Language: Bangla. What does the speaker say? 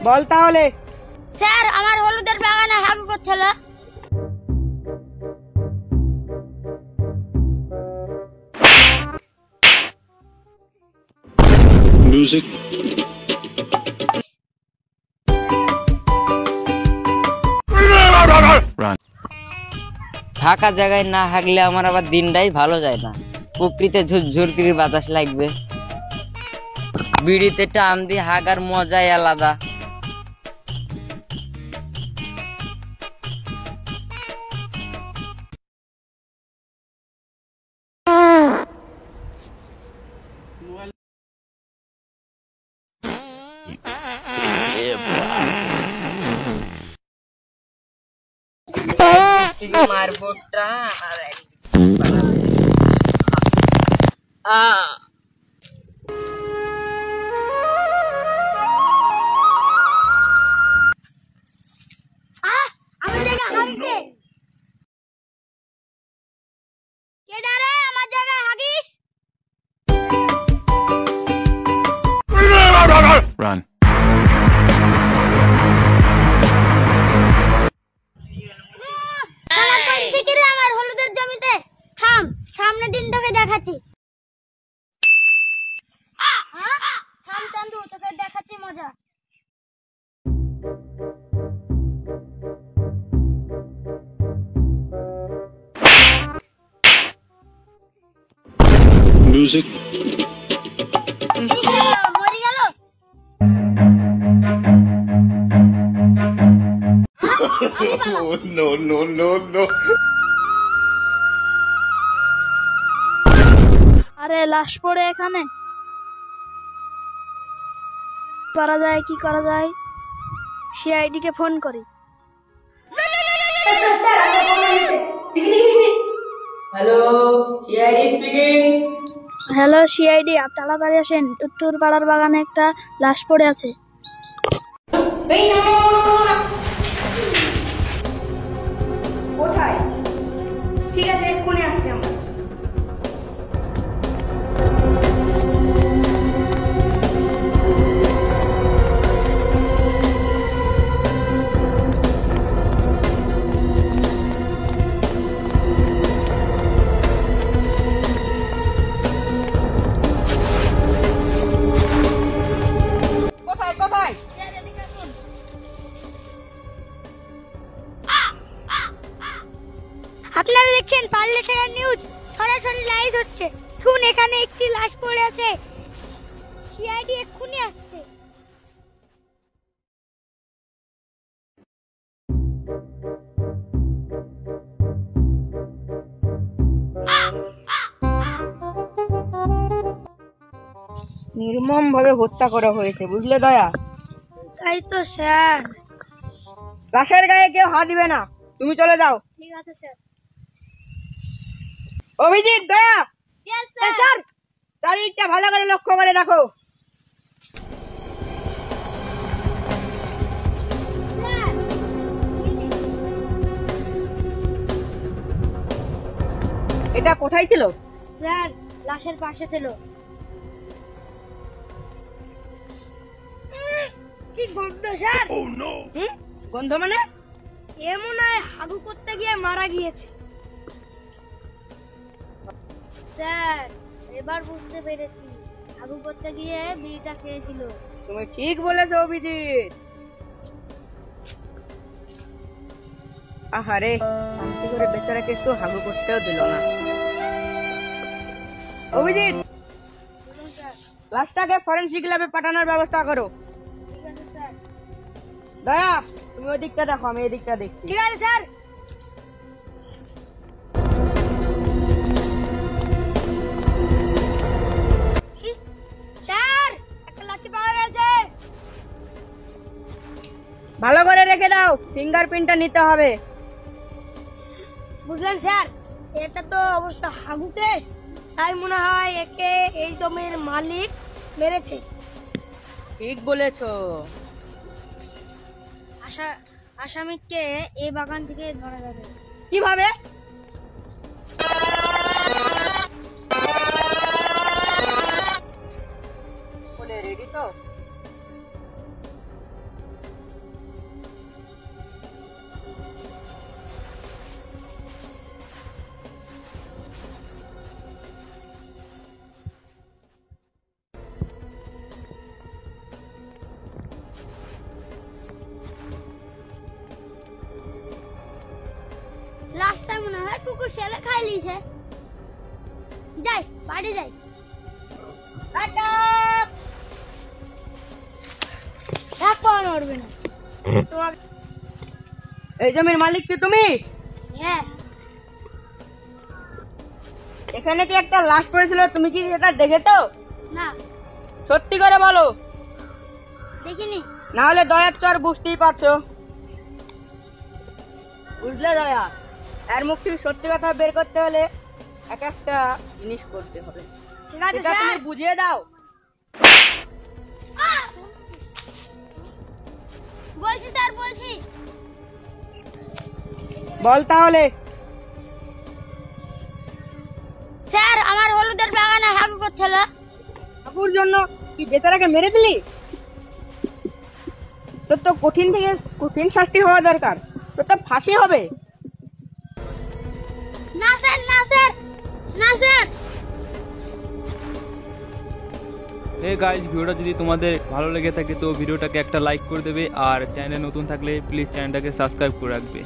বল তাহলে। স্যার আমার হলুদের বাগানে হাগু করছিল। Music. Run. ফাঁকা জায়গায় না হাগলে আমার আবার দিনটাই ভালো যায় না। প্রকৃতিতে ঝুরঝুর করে বাতাস লাগবে, বিড়িতে টান দিয়ে হাগার মজাই আলাদা। মারবোটা আর আমার জায়গায় হাগিতে কে ডারে? আমার জায়গায় হাগিস? Run. আমার হলুদের জমিতে থাম, সামনে দিন তোকে দেখাচ্ছি। থাম চান্দু, তোকে দেখাচ্ছি মজা। Music. মরে গেল। No. আরে লাশ পড়ে এখানে, করা যায় কি করা যায়? সিআইডি কে ফোন করি। Hello, CID speaking. Hello CID, আপনি তাড়াতাড়ি আসেন, উত্তর পাড়ার বাগানে একটা লাশ পড়ে আছে। কোথায়? ঠিক আছে, এক্ষুনি আসছি আমরা। কোথায়? আপনারা দেখছেন পার্লেশন নিউজ, সরাসরি লাইভ হচ্ছে। এখন এখানে একটি লাশ পড়ে আছে, সিআইডি এক্ষুনি আসছে। নির্মম ভাবে হত্যা করা হয়েছে, বুঝলে দয়া? তাই তো স্যার। লাশের গায়ে কেউ হাত দিবে না, তুমি চলে যাও। ঠিক আছে স্যার। অভিজিৎ, দয়া, ইয়েস স্যার, চারিদিকটা ভালো করে লক্ষ্য করে দেখো। এটা কোথায় ছিল? স্যার লাশের পাশে ছিল। কি গন্ধ স্যার! গন্ধ মানে? এ মনে হয় হাগু করতে গিয়ে মারা গিয়েছে। স্যার এবার বুঝতে পেরেছি, হাগু করতে গিয়ে বিড়িটা খেয়েছিল। তুমি ঠিক বলেছো অভিজিৎ। আহারে, শান্তি করে বেচারাকে একটু হাগু করতেও দিল না। অভিজিৎ, লাশটাকে ফরেনসিক ল্যাবে পাঠানোর ব্যবস্থা করো। ঠিক আছে স্যার। দয়া, তুমি ওই দিকটা দেখো, আমি এই দিকটা দেখছি। ঠিক আছে স্যার। স্যার একটা লাঠি পাওয়া গেছে। ভালো করে রেখে দাও, ফিঙ্গারপ্রিন্টটা নিতে হবে। বুঝলেন স্যার, এটা তো অবশ্য হাগু কেস, তাই মনে হয় একে এই জমির মালিক মেরেছে। ঠিক বলেছো। আসামিকে এই বাগান থেকে ধরা যাবে কিভাবে? রেডি তো? কুকুর ছেলে খাই লিছে। যাই বাড়ি যাই। এক পাও নড়বে না। তোমার এই জমির মালিক কি তুমি? হ্যাঁ, এখানে কি একটা লাশ পড়েছিল, তুমি কি এটা দেখেছো? না সত্যি করে বলো, দেখিনি। না হলে দয়ার চর বুঝতেই পারছো। বুঝলে দয়া, এর মুখ থেকে সত্যি কথা বের করতে হলে এক একটা জিনিস করতে হবে। ঠিক আছে সেটা তুমি স্যার। বুঝিয়ে দাও। বলছি স্যার, বলছি। বল তাহলে। স্যার, আমার হলুদের বাগানে হাগু করছিল। ঠাকুর জন্য কি বেচারাকে মেরে দিলি? তোর তো কঠিন থেকে কঠিন শাস্তি হওয়া দরকার, তোর তো ফাঁসি হবে। না স্যার, না স্যার, না স্যার। গাইজ, ভিডিওটা যদি তোমাদের ভালো লেগে থাকে তো ভিডিওটাকে একটা লাইক করে দেবে, আর চ্যানেলে নতুন থাকলে প্লিজ চ্যানেলটাকে সাবস্ক্রাইব করে রাখবে।